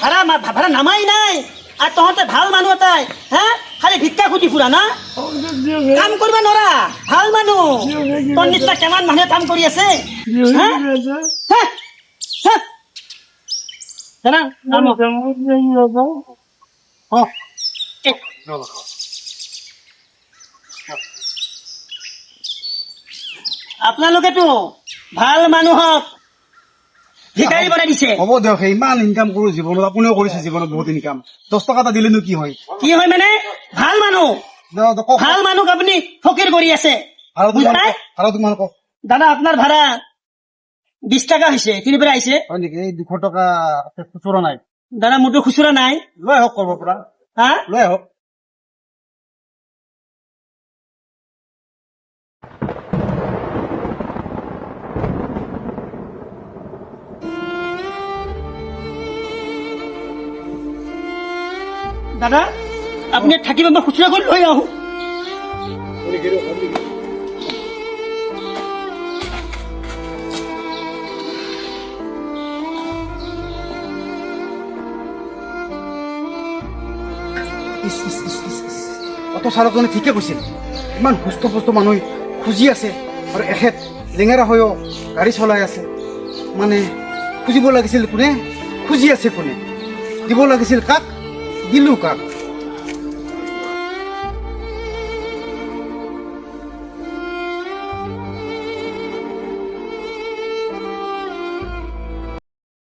ভাড়া নামাই নাই আৰ তহঁতে ভাল মানুহ এটাই হ্যাঁ খালি ভিক্ষা খুঁজি ফুৰা না কাম কৰিব নৰা ভাল মানুহ তোৰ নিচিনা কিমান মানুহে কাম কৰি আছে আপোনালোকেতো ভাল মানুহক ভিখাৰী বনাই দিছে হ'ব দিয়ক ইমান ইনকাম কৰো জীৱনত আপুনিও কৰিছে জীৱনত বহুত ইনকাম 10 টকা এটা দিলেনো কি হয় মানে ভাল মানুহক আপুনি ফকিৰ কৰি আছে দাদা আপোনাৰ ভাড়া 20 টাকা হৈছে কিনি পৰা আহিছে হয় নেকি এই 200 টকা খুচুৰা নাই দাদা মোৰতো খুচুৰা নাই লৈ আহক কৰিব পৰা হা লৈ আহক দাদা আপুনি থাকিব মই খুচুৰা কৰি লৈ আহো অটো চালকজনে ঠিকে কৈছিল ইমান সুস্থ পুস্থ মানুহ খুজি আছে আৰু এখেত লেঙেৰা হৈও গাড়ী চলাই আছে মানে খুজিব লাগিছিল কোনে খুজি আছে কোনে দিব লাগিছিল কাক দিলো কাক